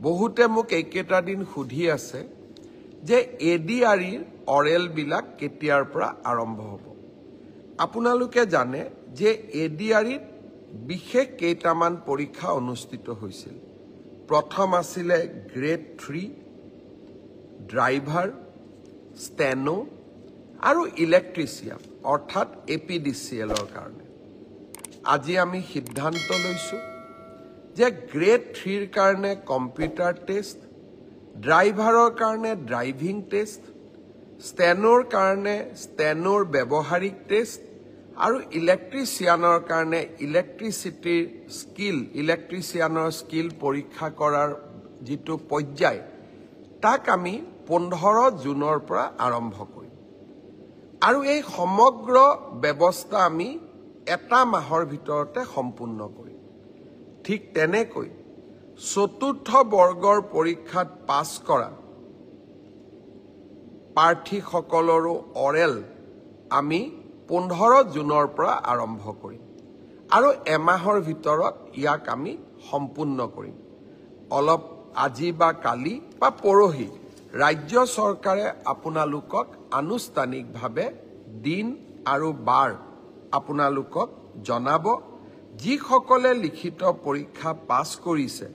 বহুতে মোক এইকেইটা দিন সুধি আছে যে এডিআৰইৰ অৰেল বিলাক কেতিয়াৰ পৰা আৰম্ভ হ'ব। আপোনালোকে জানে যে এডিআৰইত বিশেষ কেইটামান পৰীক্ষা অনুষ্ঠিত হৈছিল। প্ৰথম আছিলে গ্ৰেড 3 ড্ৰাইভাৰ, ষ্টেনো আৰু ইলেক্ট্ৰিচিয়ান অৰ্থাৎ এপিডিচিএলৰ কাৰণে। আজি আমি সিদ্ধান্ত লৈছো যে গ্ৰেড 3ৰ কাৰণে কম্পিউটাৰ টেষ্ট, ড্ৰাইভাৰৰ কাৰণে ড্ৰাইভিং টেষ্ট, ষ্টেনোৰ কাৰণে ষ্টেনোৰ ব্যৱহাৰিক টেষ্ট আৰু ইলেক্ট্ৰিচিয়ানৰ কাৰণে ইলেক্ট্ৰিচিয়ানৰ স্কিল পৰীক্ষা কৰাৰ যিটো পৰ্যায় তাক আমি 15 জুনৰ পৰা আৰম্ভ কৰিম। আৰু এই সমগ্ৰ ব্যৱস্থা আমি এটা মাহৰ ভিতৰতে সম্পূৰ্ণ কৰিম। ঠিক তেনেকৈ চতুৰ্থ বৰ্গৰ পৰীক্ষাত পাছ কৰা প্ৰাৰ্থীসকলৰো অৰেল আমি 15 জুনৰ পৰা আৰম্ভ কৰিম আৰু এমাহৰ ভিতৰত ইয়াক আমি সম্পূৰ্ণ কৰিম। অলপ আজি বা কালি বা পৰহি ৰাজ্য চৰকাৰে আপোনালোকক আনুষ্ঠানিকভাৱে দিন আৰু বাৰ আপোনালোকক জনাব। যিসকলে লিখিত পৰীক্ষা পাছ কৰিছে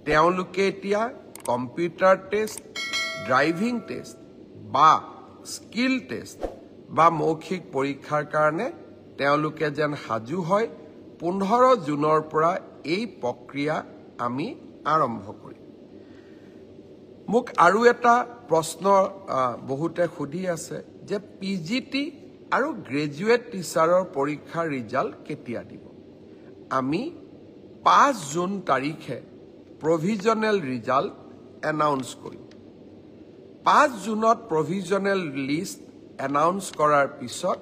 তেওঁলোকে এতিয়া কম্পিউটাৰ টেষ্ট, ড্ৰাইভিং টেষ্ট বা স্কিল টেষ্ট বা মৌখিক পৰীক্ষাৰ কাৰণে তেওঁলোকে যেন সাজু হয়। 15 জুনৰ পৰা এই প্ৰক্ৰিয়া আমি আৰম্ভ কৰিম। মোক আৰু এটা প্ৰশ্ন বহুতে সুধি আছে যে পিজিটি আৰু গ্ৰেজুৱেট টিচাৰৰ পৰীক্ষাৰ ৰিজাল্ট কেতিয়া দিব। আমি 5 জুন তাৰিখে প্ৰভিজনেল ৰিজাল্ট এনাউন্স কৰিম। 5 জুনত প্ৰভিজনেল লিষ্ট এনাউন্স কৰাৰ পিছত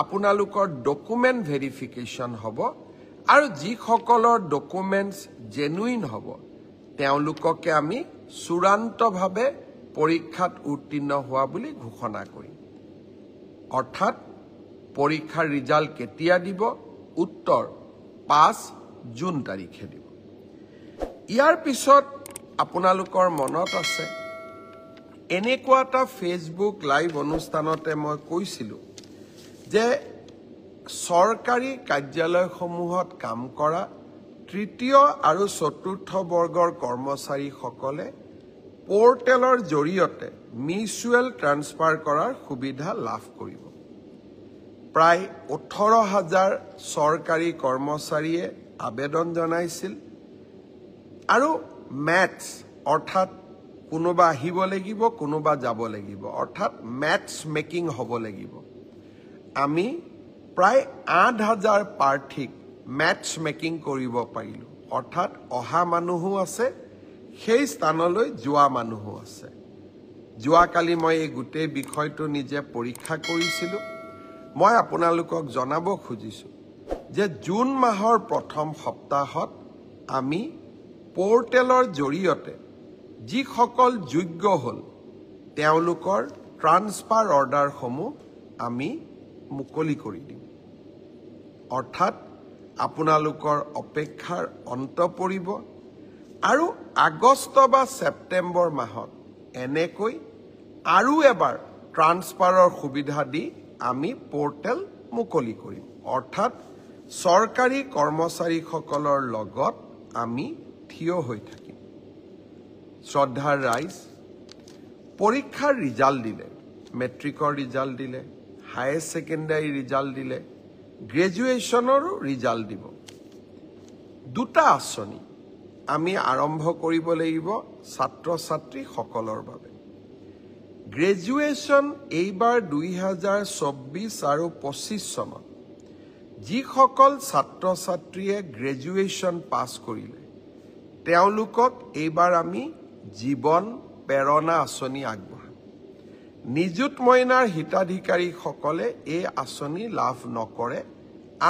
আপোনালোকৰ ডকুমেণ্ট ভেৰিফিকেশ্যন হ'ব আৰু যিসকলৰ ডকুমেণ্টছ জেনুইন হ'ব তেওঁলোককে আমি চূড়ান্তভাৱে পৰীক্ষাত উত্তীৰ্ণ হোৱা বুলি ঘোষণা কৰিম। অৰ্থাৎ পৰীক্ষাৰ ৰিজাল্ট কেতিয়া দিব? উত্তৰ 5 জুন তাৰিখে দিব। ইয়াৰ পিছত আপোনালোকৰ মনত আছে এনেকুৱা এটা ফেচবুক লাইভ অনুষ্ঠানতে মই কৈছিলোঁ যে চৰকাৰী কাৰ্যালয়সমূহত কাম কৰা তৃতীয় আৰু চতুৰ্থ বৰ্গৰ কৰ্মচাৰীসকলে পৰ্টেলৰ জৰিয়তে মিউচুৱেল ট্ৰান্সফাৰ কৰাৰ সুবিধা লাভ কৰিব। প্ৰায় 18,000 চৰকাৰী কৰ্মচাৰীয়ে আবেদন জনাইছিল আৰু মেথছ অৰ্থাৎ কোনোবা আহিব লাগিব, কোনোবা যাব লাগিব, অৰ্থাৎ মেথছ মেকিং হ'ব লাগিব। আমি প্ৰায় 8,000 প্ৰাৰ্থীক মেথছ মেকিং কৰিব পাৰিলোঁ। অৰ্থাৎ অহা মানুহো আছে, সেই স্থানলৈ যোৱা মানুহো আছে। যোৱাকালি মই এই গোটেই বিষয়টো নিজে পৰীক্ষা কৰিছিলোঁ। মই আপোনালোকক জনাব খুজিছোঁ যে জুন মাহৰ প্ৰথম সপ্তাহত আমি পৰ্টেলৰ জৰিয়তে যিসকল যোগ্য হ'ল তেওঁলোকৰ ট্ৰান্সফাৰ অৰ্ডাৰসমূহ আমি মুকলি কৰি দিম। অৰ্থাৎ আপোনালোকৰ অপেক্ষাৰ অন্ত পৰিব আৰু আগষ্ট বা ছেপ্টেম্বৰ মাহত এনেকৈ আৰু এবাৰ ট্ৰান্সফাৰৰ সুবিধা দি আমি পৰ্টেল মুকলি কৰিম। অৰ্থাৎ চৰকাৰী কৰ্মচাৰীসকলৰ লগত আমি থিয় হৈ থাকিম। শ্ৰদ্ধাৰ ৰাইজ, পৰীক্ষাৰ ৰিজাল্ট দিলে, মেট্ৰিকৰ ৰিজাল্ট দিলে, হায়াৰ ছেকেণ্ডাৰী ৰিজাল্ট দিলে, গ্ৰেজুৱেশ্যনৰো ৰিজাল্ট দিব। দুটা আঁচনি আমি আৰম্ভ কৰিব লাগিব ছাত্ৰ ছাত্ৰীসকলৰ বাবে। গ্ৰেজুৱেশ্যন এইবাৰ 2024 আৰু 25 চনত যিসকল ছাত্ৰ ছাত্ৰীয়ে গ্ৰেজুৱেশ্যন পাছ কৰিলে তেওঁলোকক এইবাৰ আমি জীৱন প্ৰেৰণা আঁচনি আগবঢ়াম। নিযুত মইনাৰ হিতাধিকাৰীসকলে এই আঁচনি লাভ নকৰে,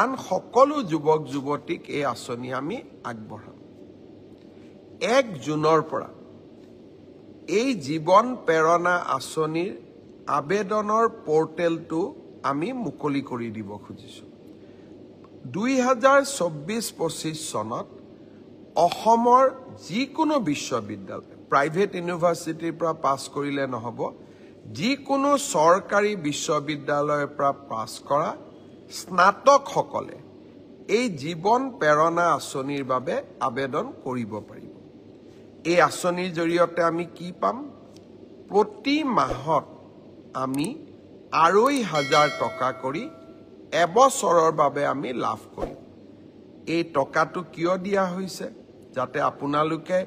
আন সকলো যুৱক যুৱতীক এই আঁচনি আমি আগবঢ়াম। 1 জুনৰ পৰা এই জীৱন প্ৰেৰণা আঁচনিৰ আবেদনৰ পৰ্টেলটো আমি মুকলি কৰি দিব খুজিছোঁ। 2024-25 চনত অসমৰ যিকোনো বিশ্ববিদ্যালয় প্ৰাইভেট ইউনিভাৰ্চিটিৰ পৰা পাছ কৰিলে নহব যিকোনো চৰকাৰী বিশ্ববিদ্যালয়ৰ পৰা পাছ কৰা স্নাতকসকলে এই জীৱন প্ৰেৰণা আঁচনিৰ বাবে আবেদন কৰিব পাৰিব এই আঁচনিৰ জৰিয়তে আমি কি পাম প্ৰতি মাহত আমি ২,৫০০ টকা কৰি এবছৰৰ বাবে আমি লাভ কৰিম এই টকাটো কিয় দিয়া হৈছে যাতে আপোনালোকে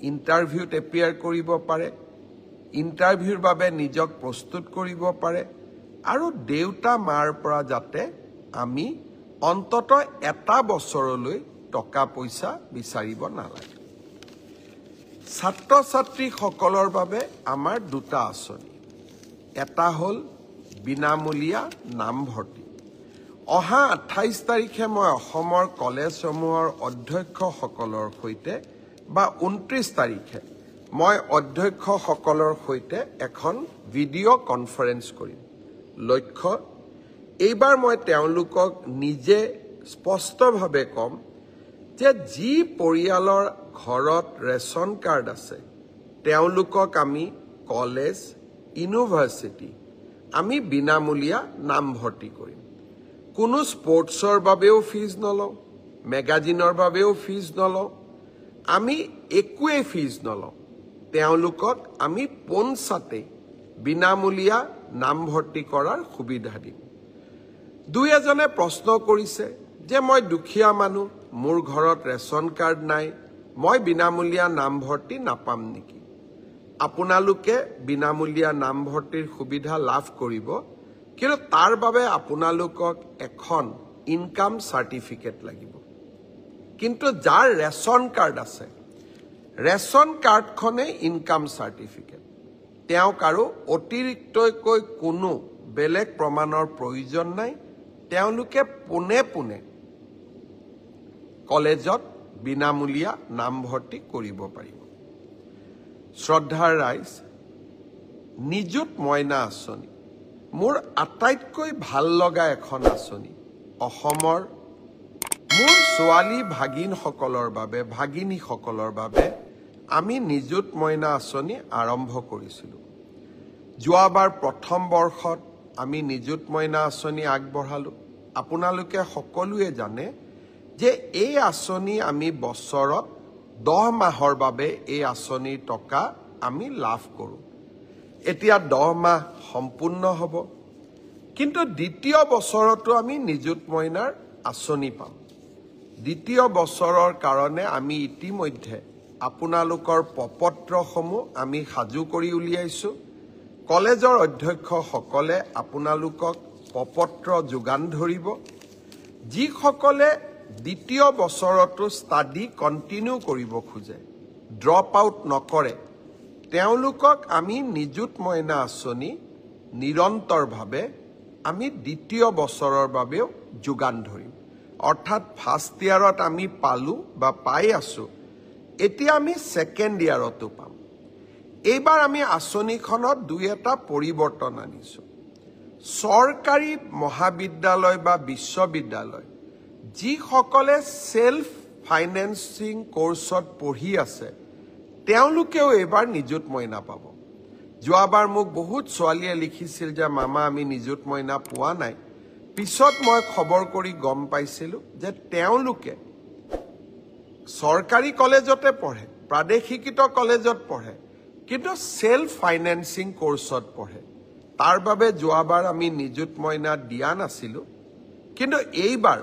ইন্টাৰভিউত এপিয়াৰ কৰিব পাৰে ইন্টাৰভিউৰ বাবে নিজক প্ৰস্তুত কৰিব পাৰে আৰু দেউতা মাৰ পৰা যাতে আমি অন্তত এটা বছৰলৈ টকা পইচা বিচাৰিব নালাগে ছাত্ৰ ছাত্ৰীসকলৰ বাবে আমাৰ দুটা আঁচনি এটা হ'ল বিনামূলীয়া নামভৰ্তি অহা ২৮ তাৰিখে মই অসমৰ কলেজসমূহৰ অধ্যক্ষসকলৰ সৈতে বা ২৯ তাৰিখে মই অধ্যক্ষসকলৰ সৈতে এখন ভিডিঅ' কনফাৰেন্স কৰিম লক্ষ্য এইবাৰ মই তেওঁলোকক নিজে স্পষ্টভাৱে কম যে যি পৰিয়ালৰ ঘৰত ৰেচন কাৰ্ড আছে তেওঁলোকক আমি কলেজ ইউনিভাৰ্চিটি আমি বিনামূলীয়া নামভৰ্তি কৰিম কোনো স্পৰ্টছৰ বাবেও ফিজ নলওঁ মেগাজিনৰ বাবেও ফিজ নলওঁ আমি একোৱেই ফিজ নলওঁ তেওঁলোকক আমি পোনছাতে বিনামূলীয়া নামভৰ্তি কৰাৰ সুবিধা দিম দুই এজনে প্ৰশ্ন কৰিছে যে মই দুখীয়া মানুহ মোৰ ঘৰত ৰেচন কাৰ্ড নাই মই বিনামূলীয়া নামভৰ্তি নাপাম নেকি আপোনালোকে বিনামূলীয়া নামভৰ্তিৰ সুবিধা লাভ কৰিব কিন্তু তাৰ বাবে আপোনালোকক এখন ইনকাম সাৰ্টিফিকেট লাগিব কিন্তু যাৰ ৰেচন কাৰ্ড আছে ৰেচন কাৰ্ডখনে ইনকাম সাৰ্টিফিকেট তেওঁক আৰু অতিৰিক্তকৈ কোনো বেলেগ প্ৰমাণৰ প্ৰয়োজন নাই তেওঁলোকে পোনে পোনে কলেজত বিনামূলীয়া নামভৰ্তি কৰিব পাৰিব শ্ৰদ্ধাৰ ৰাইজ নিযুত মইনা আঁচনি মোৰ আটাইতকৈ ভাল লগা এখন আঁচনি অসমৰ মোৰ ছোৱালী ভাগিনসকলৰ বাবে ভাগিনীসকলৰ বাবে আমি নিযুত মইনা আঁচনি আৰম্ভ কৰিছিলোঁ যোৱাবাৰ প্ৰথম বৰ্ষত আমি নিযুত মইনা আঁচনি আগবঢ়ালোঁ আপোনালোকে সকলোৱে জানে যে এই আঁচনি আমি বছৰত 10 মাহৰ বাবে এই আঁচনিৰ টকা আমি লাভ কৰোঁ এতিয়া 10 মাহ সম্পূৰ্ণ হ'ব কিন্তু দ্বিতীয় বছৰতো আমি নিযুত মইনাৰ আঁচনি পাম দ্বিতীয় বছৰৰ কাৰণে আমি ইতিমধ্যে আপোনালোকৰ প্ৰপত্ৰসমূহ আমি সাজু কৰি উলিয়াইছোঁ কলেজৰ অধ্যক্ষসকলে আপোনালোকক প্ৰপত্ৰ যোগান ধৰিব যিসকলে দ্বিতীয় বছৰতো ষ্টাডি কণ্টিনিউ কৰিব খোজে ড্ৰপ আউট নকৰে তেওঁলোকক আমি নিযুত মইনা আঁচনি নিৰন্তৰভাৱে আমি দ্বিতীয় বছৰৰ বাবেও যোগান ধৰিম অৰ্থাৎ ফাৰ্ষ্ট ইয়াৰত আমি পালোঁ বা পাই আছোঁ এতিয়া আমি ছেকেণ্ড ইয়াৰতো পাম এইবাৰ আমি আঁচনিখনত দুই এটা পৰিৱৰ্তন আনিছোঁ চৰকাৰী মহাবিদ্যালয় বা বিশ্ববিদ্যালয় যিসকলে সেলফ ফাইনেন্সিং কোৰ্সত পঢ়ি আছে তেওঁলোকেও এইবাৰ নিযুত মইনা পাব যোৱাবাৰ মোক বহুত ছোৱালীয়ে লিখিছিল যে মামা আমি নিযুত মইনা পোৱা নাই পিছত মই খবৰ কৰি গম পাইছিলোঁ যে তেওঁলোকে চৰকাৰী কলেজতে পঢ়ে প্ৰাদেশিকৃত কলেজত পঢ়ে কিন্তু সেলফ ফাইনেন্সিং কোৰ্সত পঢ়ে তাৰ বাবে যোৱাবাৰ আমি নিযুত মইনা দিয়া নাছিলোঁ কিন্তু এইবাৰ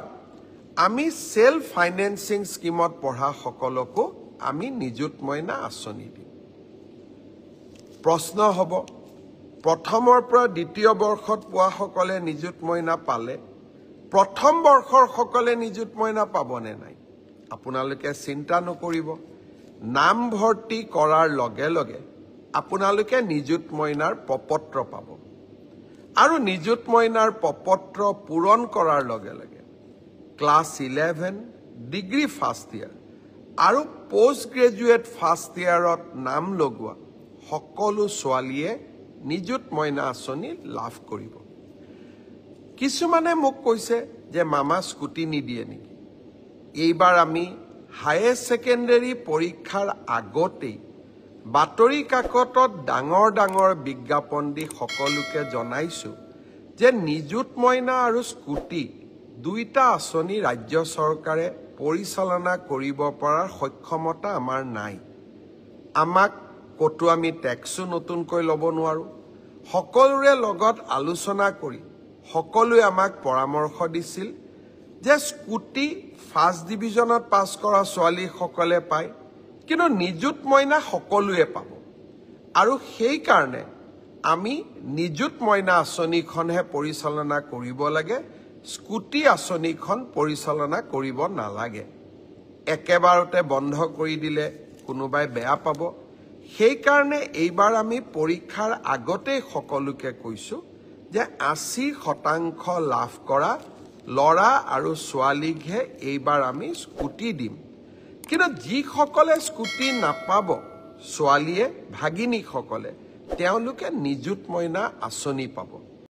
আমি সেলফ ফাইনেন্সিং স্কিমত পঢ়া সকলকো আমি নিযুত মইনা আঁচনি দিম প্ৰশ্ন হ'ব প্ৰথমৰ পৰা দ্বিতীয় বৰ্ষত পোৱা সকলে নিযুত মইনা পালে প্ৰথম বৰ্ষৰ সকলে নিযুত মইনা পাবনে নাই আপোনালোকে চিন্তা নকৰিব নামভৰ্তি কৰাৰ লগে লগে আপোনালোকে নিযুত মইনাৰ প্ৰপত্ৰ পাব আৰু নিযুত মইনাৰ প্ৰপত্ৰ পূৰণ কৰাৰ লগে লগে ক্লাছ 11 ডিগ্ৰী ফাৰ্ষ্ট ইয়াৰ আৰু পোষ্ট গ্ৰেজুৱেট ফাৰ্ষ্ট ইয়াৰত নাম লগোৱা সকলো ছোৱালীয়ে নিযুত মইনা আঁচনি লাভ কৰিব কিছুমানে মোক কৈছে যে মামা স্কুটি নিদিয়ে নেকি এইবাৰ আমি হায়াৰ ছেকেণ্ডেৰী পৰীক্ষাৰ আগতেই বাতৰি কাকতত ডাঙৰ ডাঙৰ বিজ্ঞাপন দি সকলোকে জনাইছো যে নিযুত মইনা আৰু স্কুটি দুইটা আঁচনি ৰাজ্য চৰকাৰে পৰিচালনা কৰিব পৰাৰ সক্ষমতা আমাৰ নাই। আমাক কতো আমি টেক্সো নতুনকৈ ল'ব নোৱাৰোঁ। সকলোৰে লগত আলোচনা কৰি সকলোৱে আমাক পৰামৰ্শ দিছিল যে স্কুটি ফাৰ্ষ্ট ডিভিজনত পাছ কৰা ছোৱালীসকলে পায়, কিন্তু নিযুত মইনা সকলোৱে পাব। আৰু সেইকাৰণে আমি নিযুত মইনা আঁচনিখনহে পৰিচালনা কৰিব লাগে, স্কুটি আঁচনিখন পৰিচালনা কৰিব নালাগে। একেবাৰতে বন্ধ কৰি দিলে কোনোবাই বেয়া পাব। সেইকাৰণে এইবাৰ আমি পৰীক্ষাৰ আগতেই সকলোকে কৈছোঁ যে 80% লাভ কৰা ল'ৰা আৰু ছোৱালীকহে এইবাৰ আমি স্কুটি দিম। কিন্তু যিসকলে স্কুটি নাপাব ছোৱালীয়ে ভাগিনীসকলে তেওঁলোকে নিযুত মইনা আঁচনি পাব।